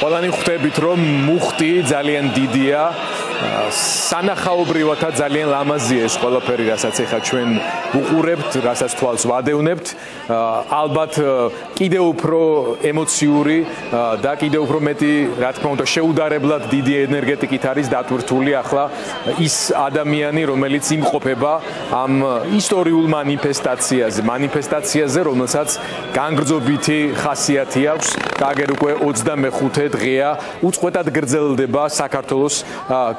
ყველანი ხვდებით, რომ მუხტი ძალიან დიდია. სანახაობრივათა ძალიან ლამაზია ეს ყველაფერი, რასაც ეხლა ჩვენ უყურებთ, რასაც თვალს ვადევნებთ. ალბათ კიდევ უფრო ემოციური და კიდევ უფრო მეტი, რა თქმა უნდა, შეუდარებლად დიდი ენერგეტიკით არის დატვირთული ახლა ის ადამიანი, რომელიც იმყოფება ამ ისტორიულ მანიფესტაციაზე, რომელსაც განგრძობითი ხასიათი აქვს. აგერ უკვე 25 დღეა უწყვეტად გრძელდება საქართველოს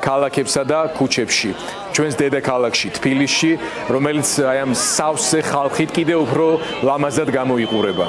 ქალაქებსა და ქუჩებში. ჩვენს დედაქალაქში, თბილისში, რომელიც აი ამ სავსე ხალხით კიდევ უფრო ლამაზად გამოიყურება.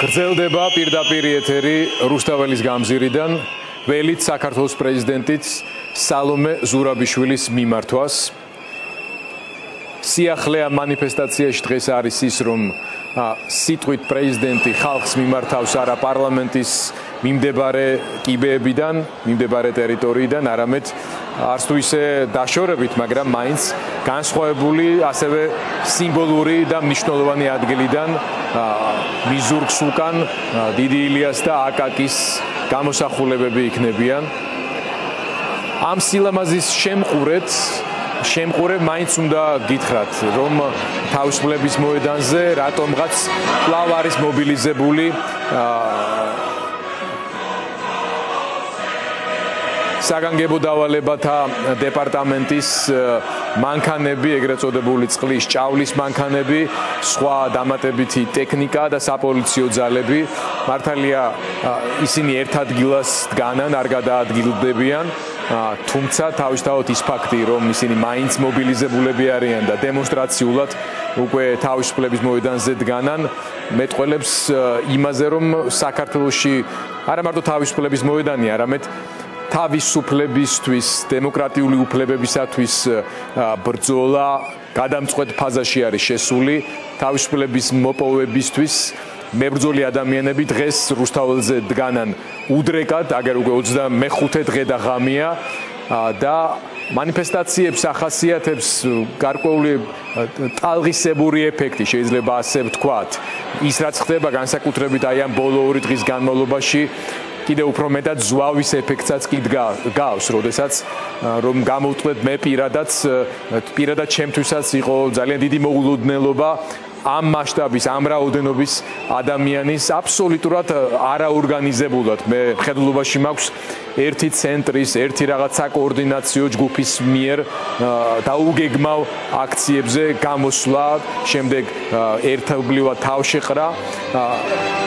გრძელდება პირდაპირ ეთერი რუსთაველის გამზირიდან ველით საქართველოს პრეზიდენტის სალომე ზურაბიშვილის მიმართვას. სიახლე ამ მანიფესტაციაში დღეს არის ის, რომ სიტყვით პრეზიდენტი ხალხს მიმართავს არა პარლამენტის მიმდებარე კიბეებიდან, მიმდებარე ტერიტორიიდან, არამედ არც თუ ისე დაშორებით, მაგრამ მაინც განსხვავებული, ასევე სიმბოლური და მნიშვნელოვანი ადგილიდან მიზურგს უკან დიდი ილიას და აკაკის გამოსახულებები იქნებიან. ამ სილამაზის შემყურებ მაინც უნდა გითხრათ, რომ თავისუფლების მოედანზე რატომღაც კვლავ არის მობილიზებული საგანგებო დავალებათა დეპარტამენტის მანქანები, ეგრეთ წოდებული წყლის ჭავლის მანქანები, სხვა დამატებითი ტექნიკა და საპოლიციო ძალები. მართალია ისინი ერთ ადგილას დგანან, არ გადაადგილდებიან. თუმცა თავისთავად ის ფაქტი, რომ ისინი მაინც მობილიზებულები არიან და დემონსტრაციულად უკვე თავისუფლების მოედანზე დგანან, მეტყველებს იმაზე, რომ საქართველოში არა მარტო თავისუფლების მოედანი, არამედ თავისუფლებისთვის, დემოკრატიული უფლებებისათვის ბრძოლა გადამწყვეტ ფაზაში არის შესული, თავისუფლების მოპოვებისთვის მებრძოლი ადამიანები დღეს რუსთაველზე დგანან უდრეკად, აგერ უკვე 25 დღე და ღამეა და მანიფესტაციებს ახასიათებს გარკვეული ტალღისებური ეფექტი, შეიძლება ასე ვთქვათ. ის რაც ხდება განსაკუთრებით აი ამ ბოლო 2 დღის განმავლობაში კიდევ უფრო მეტად ზვავის ეფექტსაც კი გავს, როდესაც რომ გამოვტყდეთ მე პირადად ჩემთვისაც იყო ძალიან დიდი მოულოდნელობა ამ მასშტაბის, ამ რაოდენობის ადამიანის აბსოლუტურად არაორგანიზებულად. მე მხედველობაში მაქვს ერთი ცენტრის, ერთი რაღაცა კოორდინაციო ჯგუფის მიერ დაუგეგმავ აქციებზე გამოსვლა, შემდეგ ერთობლივად თავშეყრა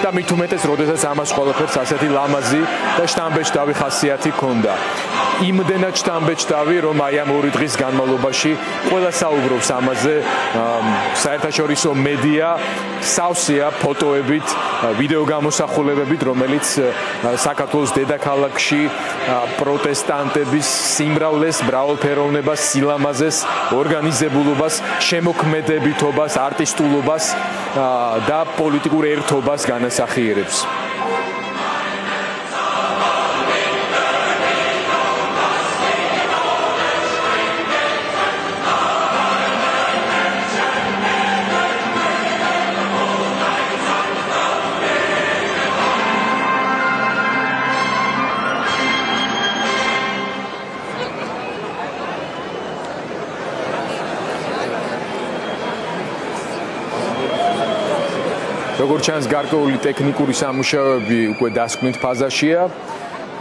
და მით უმეტეს, როდესაც ამას ყველაფერს ასეთი ლამაზი და შთამბეჭდავი ხასიათი ჰქონდა. იმდენად შთამბეჭდავი, რომ აი ამ 2 დღის განმავლობაში ყველა საუბრობს ამაზე, საერთაშორისო მედია სავსეა ფოტოებით, ვიდეო გამოსახულებებით, რომელიც საქართველოს დედაქალაქში პროტესტანტების სიმრავლეს, მრავალფეროვნებას, სილამაზეს, ორგანიზებულობას, შემოქმედებითობას, არტისტულობას და პოლიტიკურ ერთობას განასახიერებს. როგორც ჩანს, გარკვეული ტექნიკური სამუშაოები უკვე დასკვნით ფაზაშია.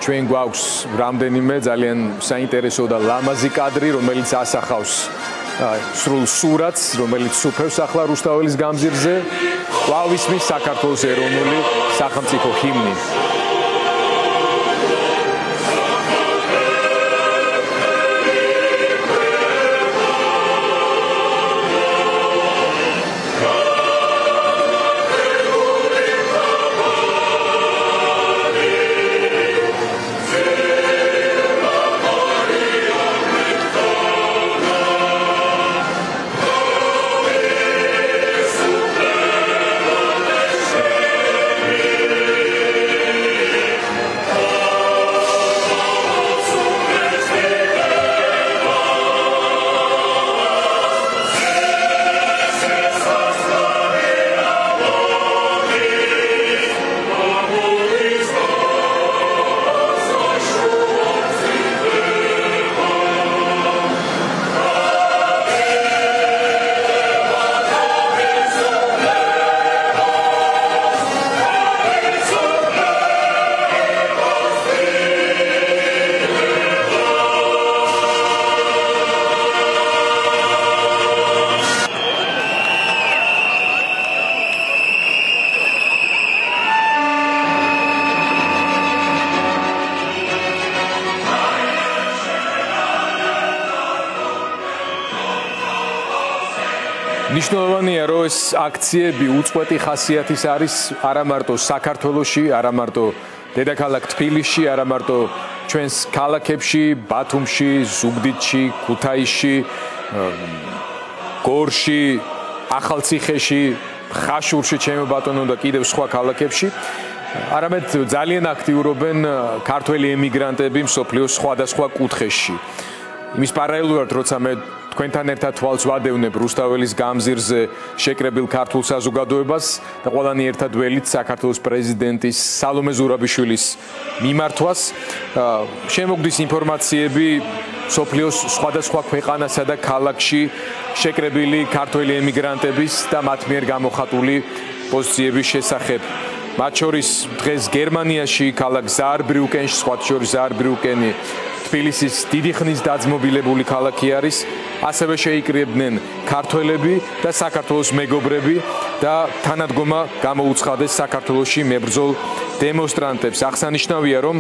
ჩვენ გვაქვს რამდენიმე ძალიან საინტერესო და ლამაზი კადრი, რომელიც ასახავს სრულ სურათს, რომელიც სუფევს ახლა რუსთაველის გამზირზე. კვლავ ისმის საქართველოს ეროვნული სახელმწიფო ჰიმნი. მნიშვნელოვანია, რომ ეს აქციები უწყვეტი ხასიათის არის არა მარტო საქართველოში, არა მარტო დედაქალაქ თბილისში, არა მარტო ჩვენს ქალაქებში, ბათუმში, ზუგდიდში, ქუთაისში, გორში, ახალციხეში, ხაშურში, ჩემო ბატონო და კიდევ სხვა ქალაქებში. არამედ ძალიან აქტიურობენ ქართველი ემიგრანტები მსოფლიოს სხვადასხვა კუთხეში. იმის პარალელურად, როცა მე თქვენთან ერთად თვალს ვადევნებ რუსთაველის გამზირზე შეკრებილ ქართულ საზოგადოებას და ყველანი ერთად ველით საქართველოს პრეზიდენტის სალომე ზურაბიშვილის მიმართვას, შემოგდის ინფორმაციები მსოფლიოს სხვადასხვა ქვეყანასა და ქალაქში შეკრებილი ქართველი ემიგრანტების და მათ მიერ გამოხატული პოზიციების შესახებ. მათ შორის დღეს გერმანიაში, ქალაქ ზაარბრიუკენში, სხვა შორის ზაარბრიუკენი თბილისის დიდი ხნის დაძმობილებული ქალაქი არის, ასევე შეიკრიბნენ ქართველები და საქართველოს მეგობრები და თანადგომა გამოუცხადეს საქართველოში მებრძოლ დემონსტრანტებს. აღსანიშნავია, რომ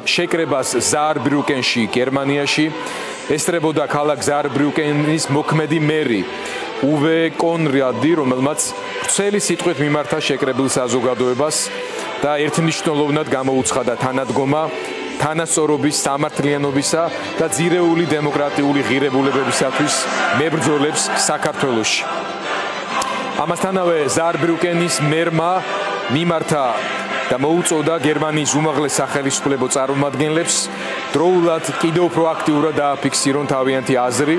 შეკრებას ზაარბრიუკენში, გერმანიაში ესწრებოდა ქალაქ ზაარბრიუკენის მოქმედი მერი უვე კონრადი, რომელმაც ვრცელი სიტყვით მიმართა შეკრებილ საზოგადოებას და ერთმნიშვნელოვნად გამოუცხადა თანადგომა თანასწორობის, სამართლიანობისა და ძირეული დემოკრატიული ღირებულებებისათვის მებრძოლებს საქართველოში. ამასთანავე ზაარბრიუკენის მერმა მიმართა და მოუწოდა გერმანიის უმაღლეს სახელმწიფო წარმომადგენლებს დროულად კიდევ უფრო აქტიურად დააფიქსირონ თავიანთი აზრი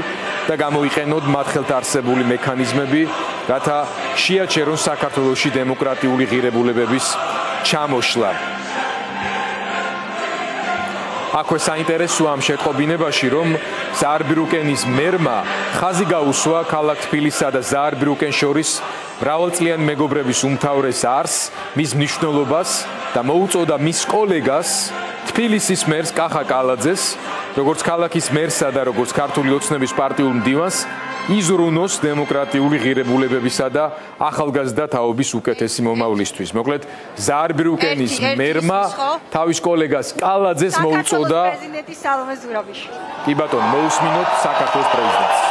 და გამოიყენონ მათ ხელთ არსებული მექანიზმები, რათა შეაჩერონ საქართველოში დემოკრატიული ღირებულებების ჩამოშლა. აქვე საინტერესოა ამ შეტყობინებაში, რომ ზაარბრიუკენის მერმა ხაზი გაუსვა ქალაქ თბილისსა და ზაარბრიუკენს შორის მრავალწლიანი მეგობრობის უმთავრეს არსს, მის მნიშვნელობას და მოუწოდა მის კოლეგას თბილისის მერს კახა კალაძეს, როგორც ქალაქის მერსა და როგორც ქართული ოცნების პარტიულ მდივანს, იზრუნოს დემოკრატიული ღირებულებებისა და ახალგაზრდა თაობის უკეთესი მომავლისთვის. მოკლედ, ზაარბრიუკენის მერმა თავის კოლეგას კალაძეს მოუწოდა. პრეზიდენტი სალომე ზურაბიშვილი. კი ბატონო, მოусმინოთ საქართველოს პრეზიდენტს.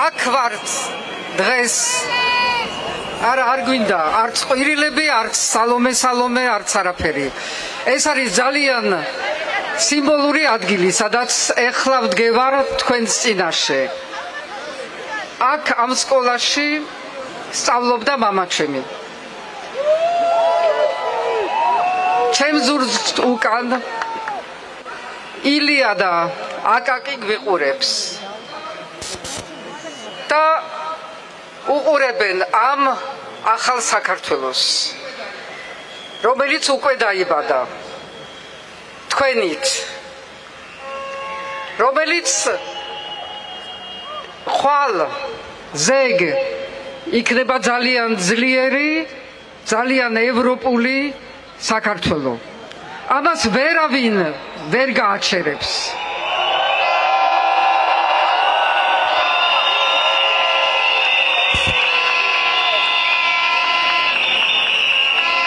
აქ ვართ დღეს არ გვინდა არც ყვირილები, არც სალომე, არც არაფერი. ეს არის ძალიან სიმბოლური ადგილი, სადაც ეხლა ვდგევარ თქვენს წინაშე. აქ ამ სკოლაში სწავლობდა მამაჩემი. ჩემს ზურგს უკან ილია და აკაკი გვიყურებს და უყურებენ ამ ახალ საქართველოს, რომელიც უკვე დაიბადა თქვენით, რომელიც ხვალ ზეგ იქნება ძალიან ძლიერი, ძალიან ევროპული საქართველო. ამას ვერავინ ვერ გააჩერებს.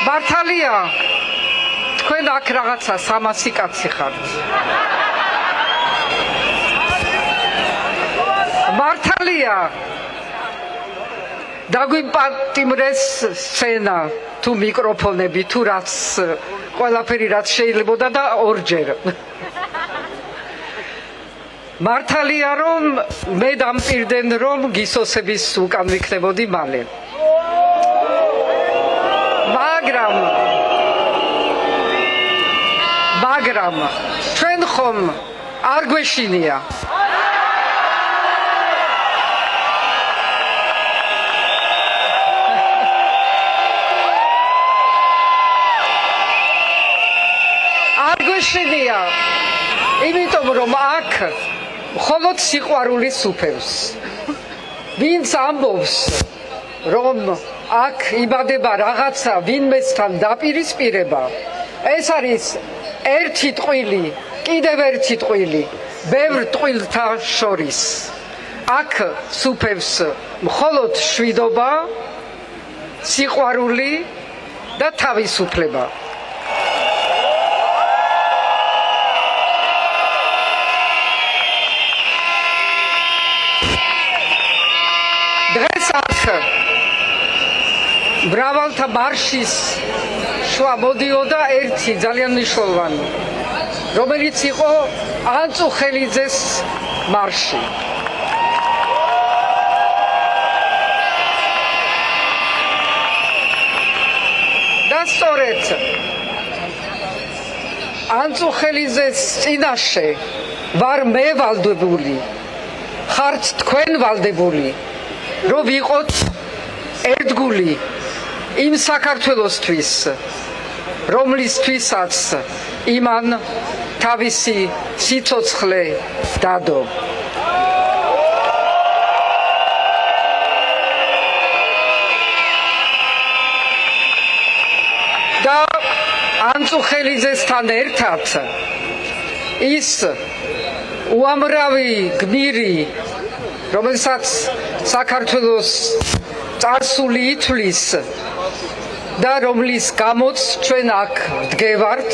მართალია, თქვენ აქ რაღაცა 300 კაცი ხართ. მართალია, დაგვიპატიმრეს სცენა, თუ მიკროფონები, თუ რაც ყველაფერი რაც შეიძლებოდა და ორჯერ. მართალია, რომ მე დამპირდნენ, რომ გისოსების უკან ვიქნებოდი მალე. მაგრამ ჩვენ ხომ არ გვეშინია. არ გვეშინია, იმიტომ რომ აქ მხოლოდ სიყვარული სუფევს. ვინც ამბობს, რომ აქ იბადება რაღაცა ვინმესთან დაპირისპირება, ეს არის ერთი ტყვილი, კიდევ ერთი ტყვილი, ბევრ ტყვილთა შორის. აქ სუფევს მხოლოდ შვიდობა, სიყვარული და თავისუფლება. დღეს აქ მრავალთა მარშის შუა მოდიოდა ერთი ძალიან მნიშვნელოვანი, რომელიც იყო ანწუხელიძეს მარში. და სწორედ ანწუხელიძეს წინაშე ვარ მე ვალდებული ხართ თქვენ ვალდებული რომ ვიყოთ ერთგული იმ საქართველოსთვის რომლისთვისაც იმან თავისი სიცოცხლე დადო და ანწუხელიძესთან ერთად ის უამრავი გმირი რომელსაც საქართველოს წარსული ითვლის და რომლის გამოც ჩვენ აქ ვდგევართ,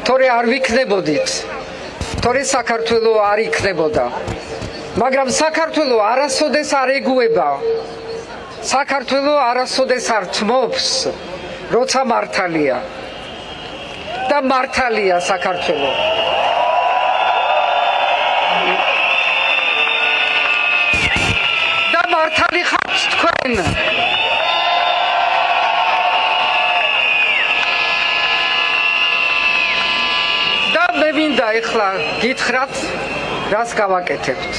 თორე არ ვიქნებოდით, თორე საქართველო არ იქნებოდა. მაგრამ საქართველო არასოდეს არ ეგუება, საქართველო არასოდეს არ თმობს, როცა მართალია. და მართალია საქართველო. და მართალი ხართ თქვენ. მე მინდა ეხლა გითხრათ, რას გავაკეთებთ.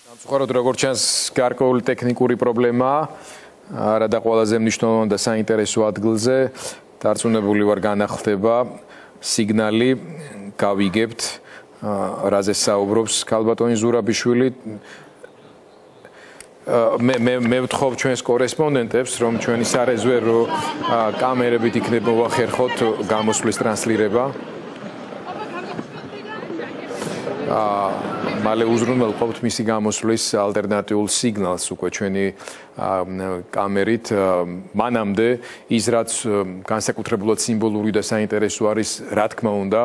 სამწუხაროდ როგორც ჩანს, გარკვეული ტექნიკური პრობლემაა. არა და ყველაზე მნიშვნელოვანი და საინტერესო ადგილზე დარწმუნებული ვარ განახლდება სიგნალი გავიგებთ რაზე საუბრობს ქალბატონი ზურაბიშვილი მე ვთხოვ ჩვენს კორესპონდენტებს რომ ჩვენი სარეზერვო კამერებით იქნება მოახერხოთ გამოსვლის ტრანსლირება მალე უზრუნველყოფთ მისი გამოსვლის ალტერნატიულ სიგნალს უკვე ჩვენი კამერით მანამდე ის რაც განსაკუთრებულად სიმბოლური და საინტერესო არის რა თქმა უნდა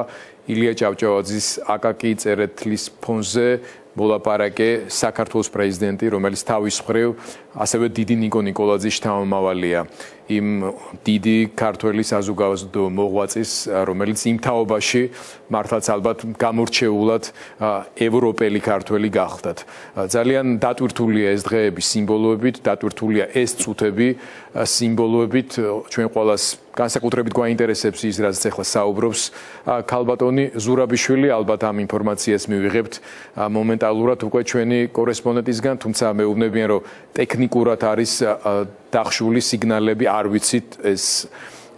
ილია ჭავჭავაძის აკაკი წერეთლის ფონზე მოლაპარაკე საქართველოს პრეზიდენტი რომელიც თავის მხრივ ასევე დიდი ნიკო ნიკოლაძის შთამომავალია იმ დიდი ქართველი საზოგადო მოღვაწის რომელიც იმ თაობაში მართლაც ალბათ გამორჩეულად ევროპელი ქართველი გახდათ ძალიან დატვირთულია ეს დღეები სიმბოლოებით დატვირთულია ეს წუთები სიმბოლოებით ჩვენ ყველას განსაკუთრებით გვაინტერესებს ის რაც ახლა საუბრობს ქალბატონი ზურაბიშვილი ალბათ ამ ინფორმაციას მივიღებთ მომენტალურად უკვე ჩვენი კორესპონდენტისგან თუმცა მეუბნებიან რომ ტექნიკურად არის დახშული სიგნალები არ ვიცით ეს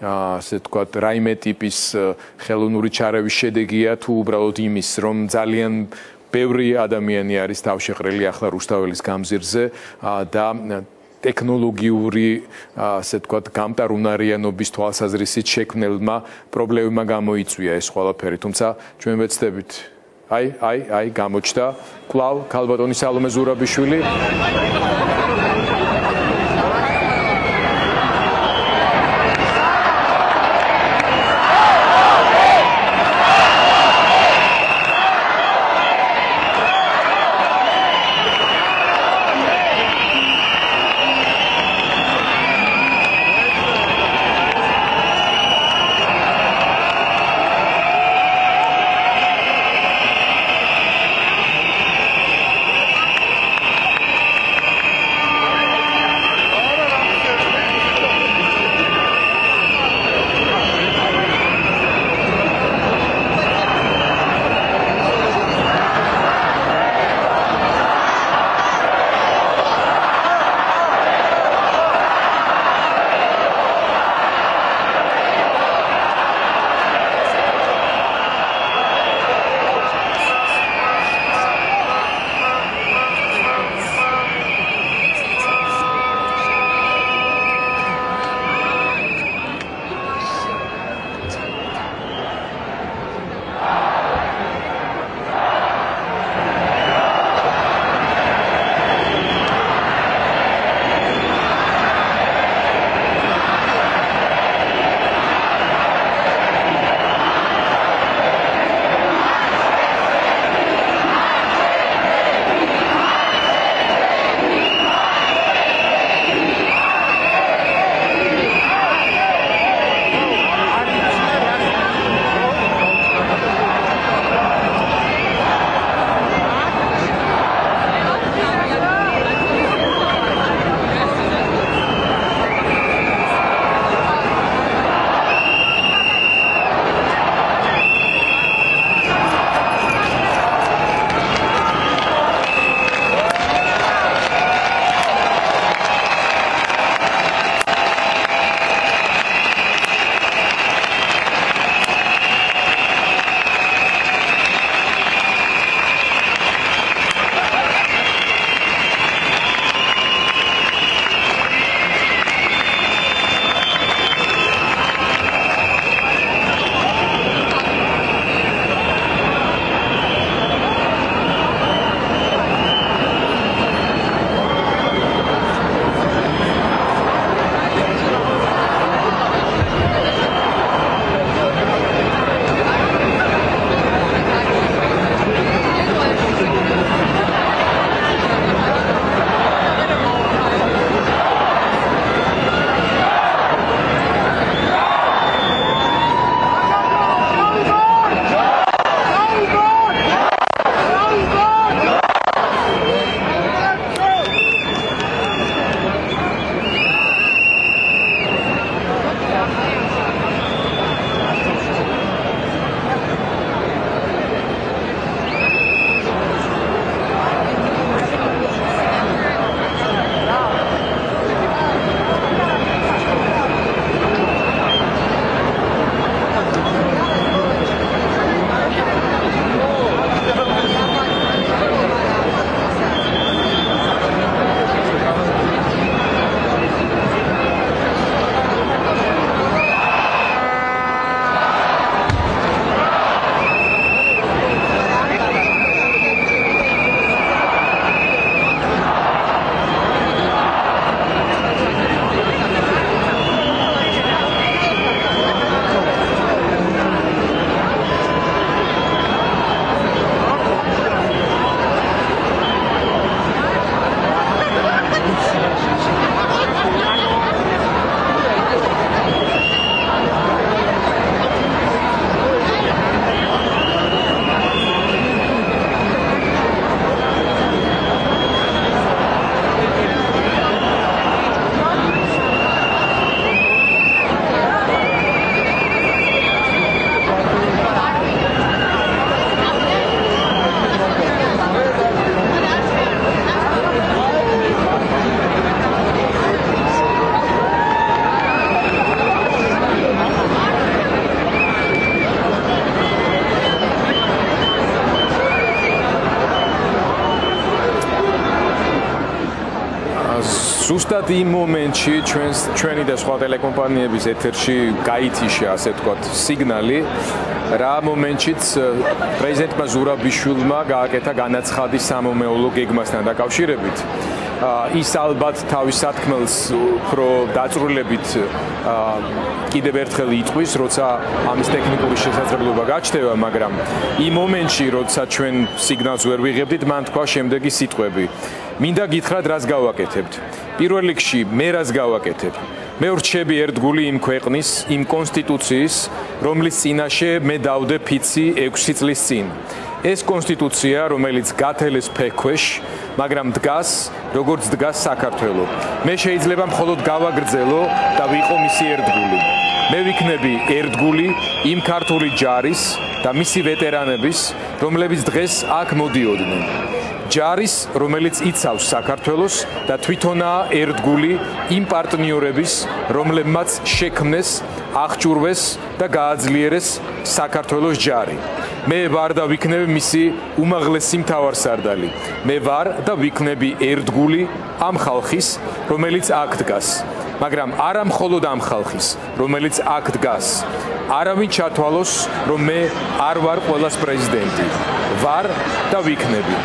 ასე ვთქვათ რაიმე ტიპის ხელოვნური ჩარევის შედეგია თუ უბრალოდ იმის რომ ძალიან ბევრი ადამიანი არის თავშეყრილი ახლა რუსთაველის გამზირზე და ტექნოლოგიური ასე ვთქვათ გამტარუნარიანობის თვალსაზრისით შექმნელმა პრობლემებმა გამოიწვია ეს ყველაფერი თუმცა ჩვენ ვეცდებით აი გამოჩნდა კვლავ ქალბატონი სალომე ზურაბიშვილი ზუსტად იმ მომენტში ჩვენი და სხვა ტელეკომპანიების ეთერში გაითიშა, ასე ვთქვათ, სიგნალი, რა მომენტშიც პრეზიდენტმა ზურაბიშვილმა გააკეთა განაცხადი სამომეულო გეგმასთან დაკავშირებით. ის ალბათ თავის სათქმელს უფრო დაწვრილებით კიდევ ერთხელ იტყვის, როცა ამის ტექნიკური შესაძლებლობა გაჩნდება, მაგრამ იმ მომენტში, როცა ჩვენ სიგნალს ვერ ვიღებდით, მან თქვა შემდეგი სიტყვები. მინდა გითხრათ, რას გავაკეთებთ. პირველ რიგში, მე რას გავაკეთებ. მე ვრჩები ერთგული იმ ქვეყნის, იმ კონსტიტუციის, რომლის წინაშე მე დავდე ფიცი 6 წლის წინ. ეს კონსტიტუცია, რომელიც გათელეს ფეხქვეშ, მაგრამ დგას, როგორც დგას საქართველო. მე შეიძლება მხოლოდ გავაგრძელო და ვიყო მისი ერთგული. მე ვიქნები ერთგული იმ ქართული ჯარის და მისი ვეტერანების, რომლებიც დღეს აქ მოდიოდნენ. ჯარის, რომელიც იცავს საქართველოს და თვითონაა ერთგული იმ პარტნიორების, რომლებმაც შექმნეს, აღჭურვეს და გააძლიერეს საქართველოს ჯარი. მე ვარ და ვიქნები მისი უმაღლესი მთავარსარდალი. მე ვარ და ვიქნები ერთგული ამ ხალხის, რომელიც აქ დგას. მაგრამ არა მხოლოდ ამ ხალხის, რომელიც აქ დგას. არავინ ჩათვალოს, რომ მე არ ვარ ყველას პრეზიდენტი. ვარ და ვიქნები.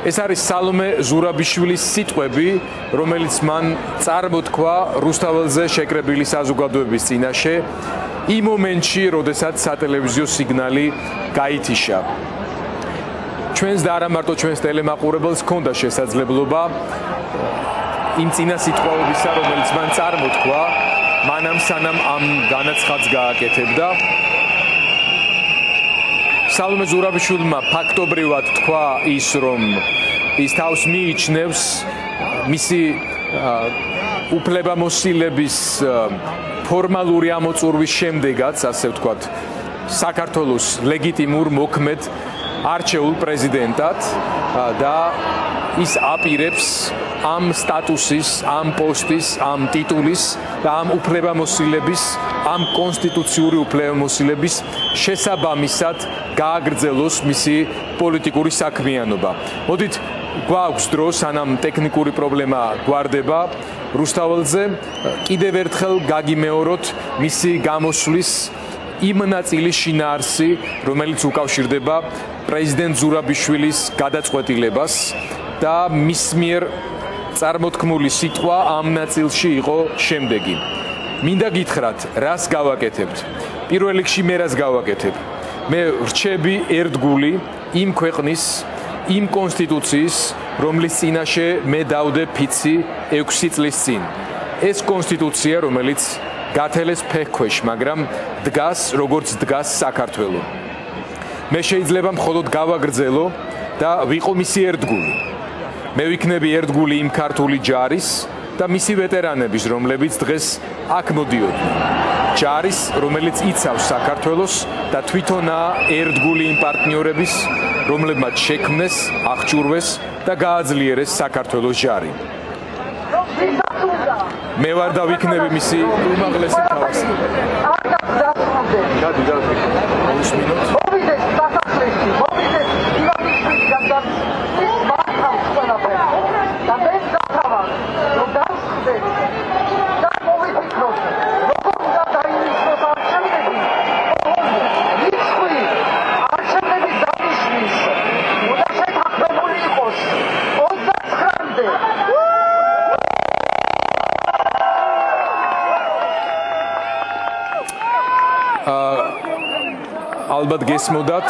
ეს არის სალომე ზურაბიშვილის სიტყვები, რომელიც მან წარმოთქვა რუსთაველზე შეკრებილი საზოგადოების წინაშე იმ მომენტში, როდესაც სატელევიზიო სიგნალი გაითიშა. ჩვენს და არა მარტო ჩვენს ტელემაყურებელს ჰქონდა შესაძლებლობა იმ წინასიტყვაობისა, რომელიც მან წარმოთქვა, მანამ სანამ ამ განაცხადს გააკეთებდა. სალომე ზურაბიშვილმა ფაქტობრივად თქვა ის, რომ ის თავს მიიჩნევს მისი უფლებამოსილების ფორმალური ამოწურვის შემდეგაც, ასე ვთქვათ, საქართველოს ლეგიტიმურ მოქმედ არჩეულ პრეზიდენტად და ის აპირებს ამ სტატუსის, ამ პოსტის, ამ ტიტულის და ამ უფლებამოსილების, ამ კონსტიტუციური უფლებამოსილების შესაბამისად გააგრძელოს მისი პოლიტიკური საქმიანობა. მოდით გვაქვს დრო, სანამ ტექნიკური პრობლემა გვარდება რუსთაველზე, კიდევ ერთხელ გაგიმეოროთ მისი გამოსვლის იმ ნაწილის შინაარსი, რომელიც უკავშირდება პრეზიდენტ ზურაბიშვილის გადაწყვეტილებას და მის მიერ წარმოთქმული სიტყვა ამ ნაწილში იყო შემდეგი. მინდა გითხრათ, რას გავაკეთებთ. პირველ რიგში მე რას გავაკეთებ. მე ვრჩები ერთგული იმ ქვეყნის, იმ კონსტიტუციის, რომლის წინაშე მე დავდე ფიცი 6 წლის წინ. ეს კონსტიტუცია, რომელიც გათელეს ფეხქვეშ, მაგრამ დგას, როგორც დგას საქართველო. მე შეიძლება მხოლოდ გავაგრძელო და ვიყო მისი ერთგული. მე ვიქნები ერთგული იმ ქართული ჯარის და მისი ვეტერანების, რომლებიც დღეს აქ მოდიოდნენ. ჯარის, რომელიც იცავს საქართველოს და თვითონაა ერთგული იმ პარტნიორების, რომლებმაც შექმნეს, აღჭურვეს და გააძლიერეს საქართველოს ჯარი. მე ვარ და ვიქნები მისი უმაღლესი მთავარსარდალი. ალბათ გესმოდათ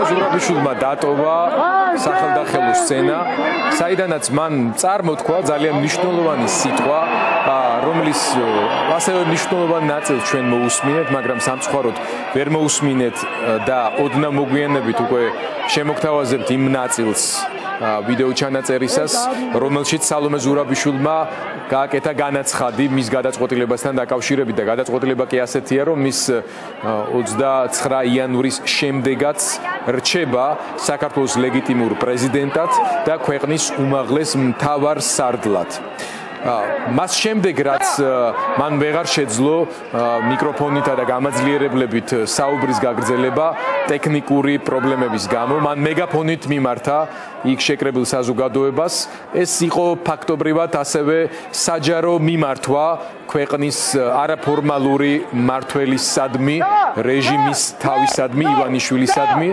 ზურაბიშვილმა დატოვა სახელდახელო სცენა, საიდანაც მან წარმოთქვა ძალიან მნიშვნელოვანი სიტყვა, რომლის ასევე მნიშვნელოვანი ნაწილს ჩვენ მოусმინეთ, მაგრამ სამწუხაროდ ვერ მოусმინეთ და ოდნავ მოგვიანებით უკვე შემოგთავაზებთ იმ ნაწილს ვიდეო ჩანაწერისას, რომელშიც სალომე ზურაბიშვილმა გააკეთა განაცხადი მის გადაწყვეტილებასთან დაკავშირებით და გადაწყვეტილება კი ასეთია, რომ მის 29 იანვრის შემდეგაც რჩება საქართველოს ლეგიტიმურ პრეზიდენტად და ქვეყნის უმაღლეს მთავარ სარდლად. მას შემდეგ რაც მან ვეღარ შეძლო მიკროფონითა და გამაძლიერებლებით საუბრის გაგრძელება ტექნიკური პრობლემების გამო, მან მეგაფონით მიმართა იქ შეკრებილ საზოგადოებას. ეს იყო ფაქტობრივად ასევე საჯარო მიმართვა ქვეყნის არაფორმალური მმართველისადმი, რეჟიმის თავისადმი, ივანიშვილისადმი.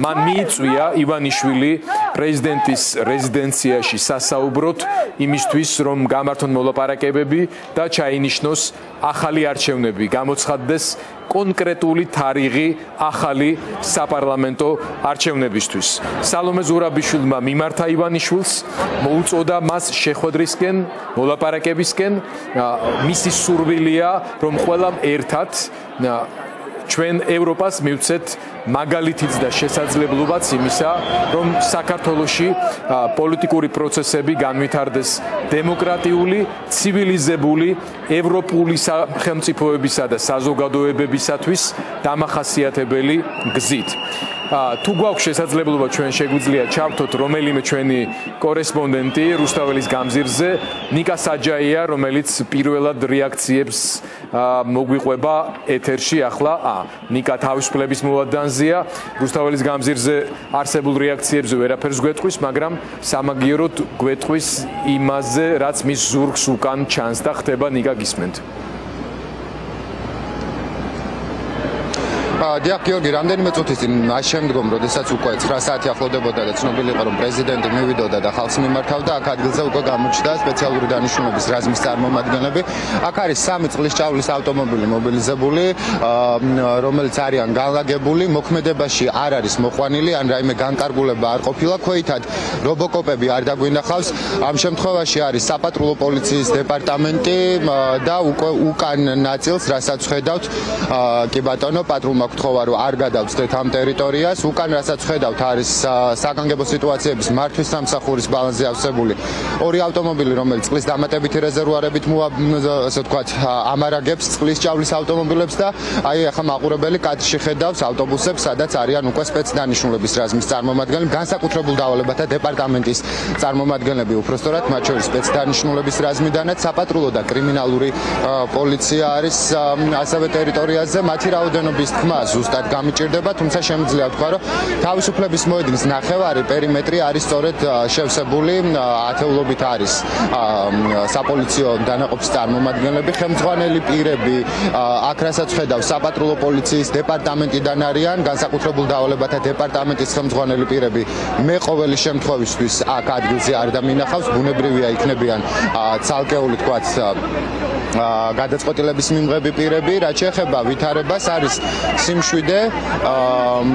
მან მიიწვია ივანიშვილი პრეზიდენტის რეზიდენციაში სასაუბროდ იმისთვის, რომ გამართონ მოლაპარაკებები და ჩაინიშნოს ახალი არჩევნები, გამოცხადდეს კონკრეტული თარიღი ახალი საპარლამენტო არჩევნებისთვის. სალომე ზურაბიშვილმა მიმართა ივანიშვილს, მოუწოდა მას შეხვედრისკენ, მოლაპარაკებისკენ. მისი სურვილია, რომ ყველამ ერთად ჩვენ ევროპას მივცეთ მაგალითიც და შესაძლებლობაც იმისა, რომ საქართველოში პოლიტიკური პროცესები განვითარდეს დემოკრატიული, ცივილიზებული, ევროპული სახელმწიფოებისა და საზოგადოებებისათვის დამახასიათებელი გზით. თუ გვაქვს შესაძლებლობა, ჩვენ შეგვიძლია ჩავთოთ რომელიმე ჩვენი კორესპონდენტი რუსთაველის გამზირზე, ნიკა საჯაია, რომელიც პირველად რეაქციებს მოგვიყვება ეთერში ახლა. ნიკა თავისუფლების მოადანზია, რუსთაველის გამზირზე არსებულ რეაქციებზე ვერაფერს გვეტყვის, მაგრამ სამაგიეროდ გვეტყვის იმაზე, რაც მის ზურგს უკან ჩანს და ხდება. ნიკა, გისმენთ. დიახ, გიორგი, რამდენიმე წუთის წინ მას შემდგომ, როდესაც უკვე 9 საათი ახლოვდებოდა და ცნობილი იყო, რომ პრეზიდენტი მივიდოდა და ხალხს მიმართავდა, აქ ადგილზე უკვე გამოჩნდა სპეციალური დანიშნულების რაზმის წარმომადგენლები. აქ არის 3 წყლის ჭავლის ავტომობილი მობილიზებული, რომელიც არიან განლაგებული, მოქმედებაში არ არის მოყვანილი, ან რაიმე განკარგულება არ ყოფილა, ქვეითად რობოკოპები არ დაგვინახავს. ამ შემთხვევაში არის საპატრულო პოლიციის დეპარტამენტი და უკვე უკან ნაწილს, რასაც ხედავთ, კი ბატონო, პატრულმა გთხოვა, რომ არ გადავწდეთ ამ ტერიტორიას. უკან რასაც ხედავთ, არის საგანგებო სიტუაციების მართვის სამსახურის ბალანსზე ავსებული 2 ავტომობილი, რომელიც წყლის დამატებითი რეზერვუარებით ასე ვთქვათ, ამარაგებს წყლის ჭავლის ავტომობილებს და აი ახლა მაყურებელი კადრში ხედავს ავტობუსებს, სადაც არიან უკვე სპეცდანიშნულების რაზმის წარმომადგენლები, განსაკუთრებულ დავალებათა დეპარტამენტის წარმომადგენლები, უпростоრად მათ შორის სპეცდანიშნულების რაზმიდანაც საპატრულო და კრიმინალური პოლიცია არის ასევე ტერიტორიაზე. მათი რაოდენობის თქმა ზუსტად გამიჭირდება, თუმცა შემიძლია ვთქვა, რომ თავისუფლების მოედნის ნახევარი პერიმეტრი არის სწორედ შევსებული, ათეულობით არის საპოლიციო დანაყოფის წარმომადგენლები, ხელმძღვანელი პირები, აქ რასაც ხედავ, საპატრულო პოლიციის დეპარტამენტიდან არიან, განსაკუთრებულ დავალებათა დეპარტამენტის ხელმძღვანელი პირები. მე ყოველი შემთხვევისთვის აქ ადგილზე არ დამინახავს, ბუნებრივია იქნებიან ცალკეული თქვათ გადაწყვეტილების მიმღები პირები, რაც შეეხება ვითარებას, არის სიმშვიდე,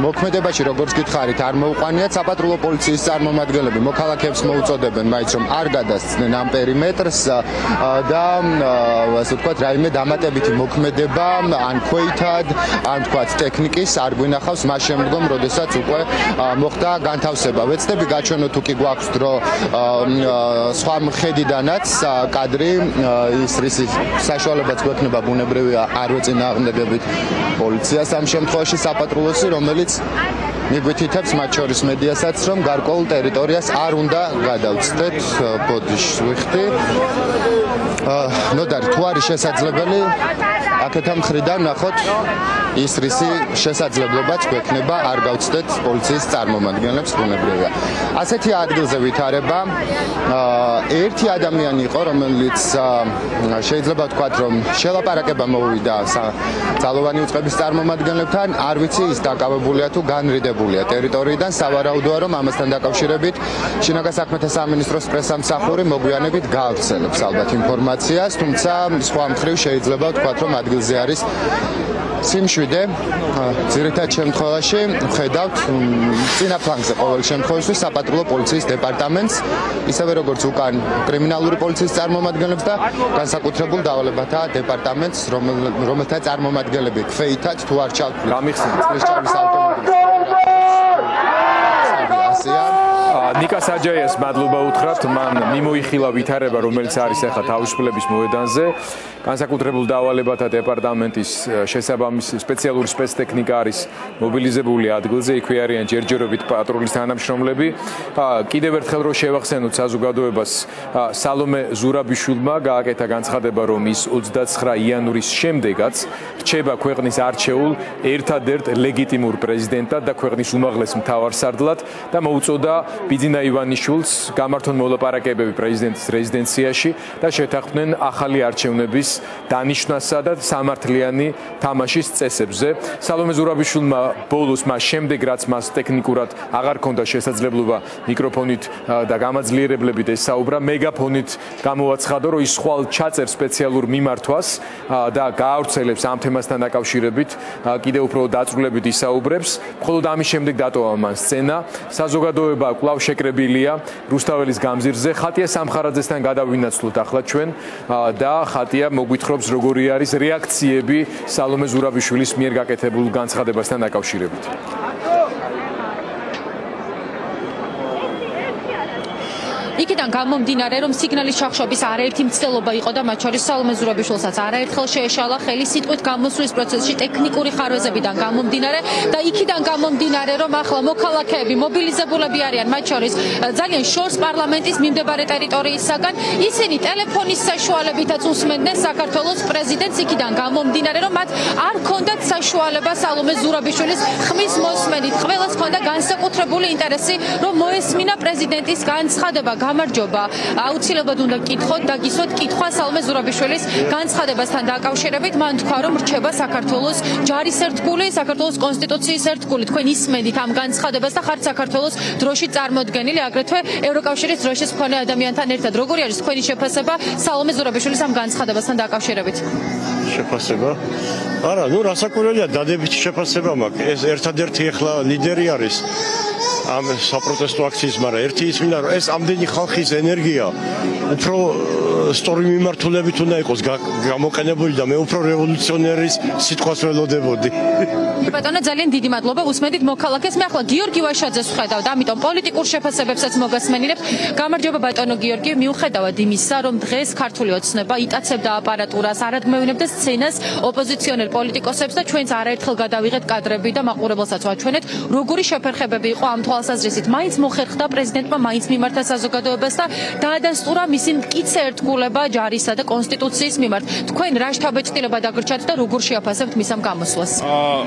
მოქმედებაში როგორც გითხარით, არ მოუყვანიათ საპატრულო პოლიციის წარმომადგენლები, მოქალაქეებს მოუწოდებენ მაინც რომ არ გადასცდნენ ამ პერიმეტრს და ასე ვთქვათ, რაიმე დამატებითი მოქმედება, ან ქვეითად, ან ვთქვათ, ტექნიკის არ გვინახავს მას შემდგომ, როდესაც უკვე მოხდა განთავსება. ვეცდები გაჩვენოთ თუ კი გვაქვს დრო სხვა მხედიდანაც კადრი ის რისი საშუალებაც გვექნება, ბუნებრივია არ ვეწინააღმდეგებით პოლიციას ამ შემთხვევაში საპატრულოსი, რომელიც მიგვითითებს მათ შორის მედიასაც, რომ გარკვეულ ტერიტორიას არ უნდა გადავწდეთ. ბოდიშს ვიხდი. ნოდარ, თუ არის შესაძლებელი, აქეთა მხრიდან ნახოთ ის რისი შესაძლებლობაც გვექნება არ გავწდეთ პოლიციის წარმომადგენლებს, ბუნებრივია. ასეთი ადგილზე ვითარება ერთი ადამიანი იყო, რომელიც შეიძლება ვთქვათ, რომ შელაპარაკება მოვიდა ძალოვანი უწყების წარმომადგენლებთან, არ ვიცი ის დაკავებულია თუ განრიდებულია ტერიტორიიდან, სავარაუდოა, რომ ამასთან დაკავშირებით შინაგან საქმეთა სამინისტროს პრესამსახური მოგვიანებით გაავრცელებს ალბათ ინფორმაციას, თუმცა სხვა მხრივ შეიძლება ვთქვათ, რომ ადგილზე არის სიმშვიდე ძირითად შემთხვევაში ხედავთ წინა ფლანგზე ყოველ შემთხვევაში საპატრულო პოლიციის დეპარტამენტს, ისევე როგორც უკან კრიმინალური პოლიციის წარმომადგენლებს და განსაკუთრებულ დავალებათა დეპარტამენტს, რომელთა წარმომადგენლები ქვეითად თუ არ ჩავთვლით წლისჩამის ნიკა საჯაიას მადლობა უთხრათ, მან მიმოიხილა ვითარება, რომელიც არის ახლა თავისუფლების მოედანზე. განსაკუთრებულ დავალებათა დეპარტამენტის შესაბამისი სპეციალური სპეცტექნიკა არის მობილიზებული ადგილზე, იქვე არიან ჯერჯერობით პატრულის თანამშრომლები. კიდევ ერთხელ რომ შევახსენოთ საზოგადოებას, სალომე ზურაბიშვილმა გააკეთა განცხადება, რომ ის 29 იანვრის შემდეგაც რჩება ქვეყნის არჩეულ ერთადერთ ლეგიტიმურ პრეზიდენტად და ქვეყნის უმაღლეს მთავარსარდლად და მოუწოდა ბიძინა ივანიშვილს გამართონ მოლაპარაკებები პრეზიდენტის რეზიდენციაში და შეთანხმდნენ ახალი არჩევნების დანიშნვასა და სამართლიანი თამაშის წესებზე. სალომე ზურაბიშვილმა ბოლოს მას შემდეგ, რაც მას ტექნიკურად აღარ ჰქონდა შესაძლებლობა მიკროფონით და გამაძლიერებლებით ესაუბრა, მეგაფონით გამოაცხადა, რომ ის ხვალ ჩაწერს სპეციალურ მიმართვას და გაავრცელებს ამ თემასთან დაკავშირებით, კიდევ უფრო დაწვრილებით ისაუბრებს. მხოლოდ ამის შემდეგ დატოვა მან სცენა. საზოგადოება კვლავ შეკრებილია რუსთაველის გამზირზე. ხატია სამხარაძესთან გადავინაცვლოთ ახლა ჩვენ და ხატია მოგვითხრობს როგორი არის რეაქციები სალომე ზურაბიშვილის მიერ გაკეთებულ განცხადებასთან დაკავშირებით. იქიდან გამომდინარე, რომ სიგნალის ჩახშობის არაერთი მცდელობა იყო და მათ შორის სალომე ზურაბიშვილსაც არაერთხელ შეეშალა ხელი სიტყვით გამოსვლის პროცესში ტექნიკური ხარვეზებიდან გამომდინარე და იქიდან გამომდინარე, რომ ახლა მოქალაქეები მობილიზებულები არიან, მათ შორის ძალიან შორს პარლამენტის მიმდებარე ტერიტორიისაგან, ისინი ტელეფონის საშუალებითაც უსმენდნენ საქართველოს პრეზიდენტს, იქიდან გამომდინარე, რომ მათ არ ჰქონდათ საშუალება სალომე ზურაბიშვილის ხმის მოსმენით. ყველას ჰქონდა განსაკუთრებული ინტერესი, რომ მოესმინა პრეზიდენტის განცხადება. გამარჯობა, აუცილებლად უნდა გკითხოთ და გისვათ კითხვა სალომე ზურაბიშვილის განცხადებასთან დაკავშირებით. მან თქვა, რომ რჩება საქართველოს ჯარის ერთგული, საქართველოს კონსტიტუციის ერთგული. თქვენ ისმენთ ამ განცხადებას და ხართ საქართველოს დროშით წარმოდგენილი, აგრეთვე ევროკავშირის დროშის მქონე ადამიანთან ერთად. როგორი არის თქვენი შეფასება სალომე ზურაბიშვილის ამ განცხადებასთან დაკავშირებით? შეფასება? არა, რასაკვირველია, დადებითი შეფასება მაქვს. ეს ერთადერთი ახლა ლიდერი არის ამ საპროტესტო აქციის, მაგრამ ერთი ის მინდა, რომ ეს ამდენი ხალხის ენერგია უფრო სწორი მიმართულებით უნდა იყოს გამოყენებული და მე უფრო რევოლუციონერის სიტყვას ველოდებოდი. ბატონო, ძალიან დიდი მადლობა, უსმენთ მოქალაქეს. მე ახლა გიორგი ვაშაძეს ვხედავ და ამიტომ პოლიტიკურ შეფასებებსაც მოგასმენინებთ. გამარჯობა ბატონო გიორგი, მიუხედავად იმისა, რომ დღეს ქართული ოცნება იტაცებდა აპარატურას, არადმევნებდა სცენას ოპოზიციონერ პოლიტიკოსებს და ჩვენც არაერთხელ გადავიღეთ კადრები და მაყურებელსაც ვაჩვენეთ, როგორი შეფერხებები იყო ამ თვალსაზრისით. მაინც მოხერხდა პრეზიდენტმა, მაინც მიმართა საზოგადოებას და დაადასტურა მისი მტკიცე ერთგულება ჯარისა და კონსტიტუციის მიმართ. თქვენ რა შთაბეჭდილება დაგრჩათ და როგორ შეაფასებთ მის ამ გამოსვლას?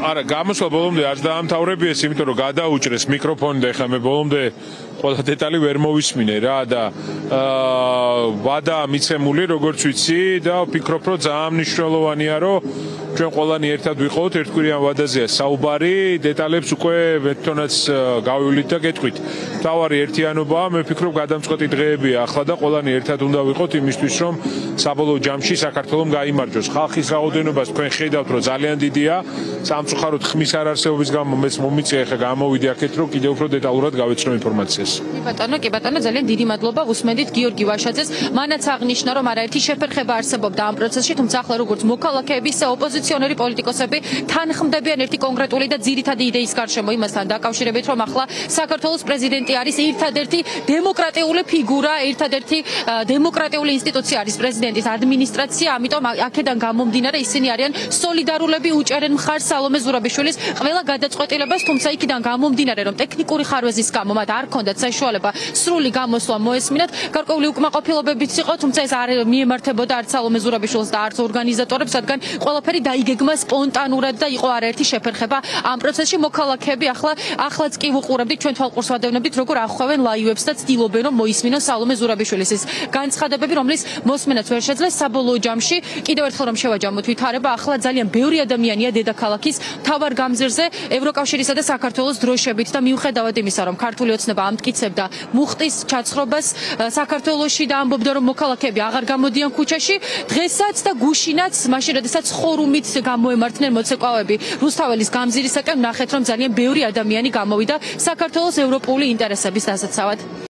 არა, გამოსვლა ბოლომდე არ დაამთავრებიეს, იმიტომ რომ გადაუჭრეს მიკროფონი და ეხლა მე ბოლომდე ყველა დეტალი ვერ მოვისმინე რა და ვადა მიცემული, როგორც ვიცი და ვფიქრობ, რომ ძალიან მნიშვნელოვანია, რომ ჩვენ ყველანი ერთად ვიყოთ, ერთკვირიან ვადაზეა საუბარი, დეტალებს უკვე თვითონაც გავივლით და გეტყვით. თავარი ერთიანობაა, მე ვფიქრობ, გადამწყვეტი დღეებია ახლა და ყველანი ერთად უნდა ვიყოთ იმისთვის, რომ საბოლოო ჯამში საქართველოს გაიმარჯვოს. ხალხის რაოდენობას თქვენ ხედავთ, რომ ძალიან დიდია. სამწუხაროდ ხმის არარსებობის გამო მეც მომიწია ახლა გამოვიდი აქეთ, რომ კიდევ უფრო დეტალურად გავეცნო ინფორმაციას. კი ბატონო, ძალიან დიდი მადლობა. უსმენთ გიორგი ვაშაძეს. მანაც აღნიშნა, რომ არაერთი შეფერხება არსებობდა ამ პროცესში, თუმცა ახლა როგორც მოქალაქეები, ისე ოპოზიციონერი პოლიტიკოსები თანხმდებიან ერთი კონკრეტული და ძირითადი იდეის გარშემო იმასთან დაკავშირებით, რომ ახლა საქართველოს პრეზიდენტი არის ერთადერთი დემოკრატიული ფიგურა, ერთადერთი დემოკრატიული ინსტიტუცია არის პრეზიდენტის ადმინისტრაცია, ამიტომ აქედან გამომდინარე ისინი არიან სოლიდარულები, უჭერენ მხარს სალომე ზურაბიშვილის ყველა გადაწყვეტილებას, თუმცა იქიდან გამომდინარე, რომ ტექნიკური ხარვეზის გამო მათ არ ჰქონდათ საშუალება სრული გამოსვლა მოესმინათ, გარკვეული უკმაყოფილობებიც იყო, თუმცა ეს არ მიემართებოდა არც სალომე ზურაბიშვილს და არც ორგანიზატორებს, რადგან ყველაფერი დაიგეგმა სპონტანურად და იყო არაერთი შეფერხება ამ პროცესში. მოქალაქეები ახლაც კი ვუყურებდით, ჩვენ თვალყურს ვადევნებდით, როგორ ახვევენ ლაივებს და ცდილობენ, რომ მოისმინონ სალომე ზურაბიშვილის ეს განცხადებები, რომლის მოსმენაც ვერ შეძლეს საბოლოო ჯამში. კიდევ ერთხელ რომ შევაჯამოთ ვითარება, ახლა ძალიან ბევრი ადამიანია დედაქალაქის მთავარ გამზირზე ევროკავშირისა და საქართველოს დროშებით და მიუხედავად იმისა, რომ ქართული ოცნება ამ ემტკიცებდა მუხტის ჩაცხრობას საქართველოში და ამბობდა რომ მოქალაქეები აღარ გამოდიან ქუჩაში დღესაც და გუშინაც მაშინ როდესაც ხორუმით გამოემართნენ მოცეკვავები რუსთაველის გამზირისაკენ ნახეთ რომ ძალიან ბევრი ადამიანი გამოვიდა საქართველოს ევროპული ინტერესების დასაცავად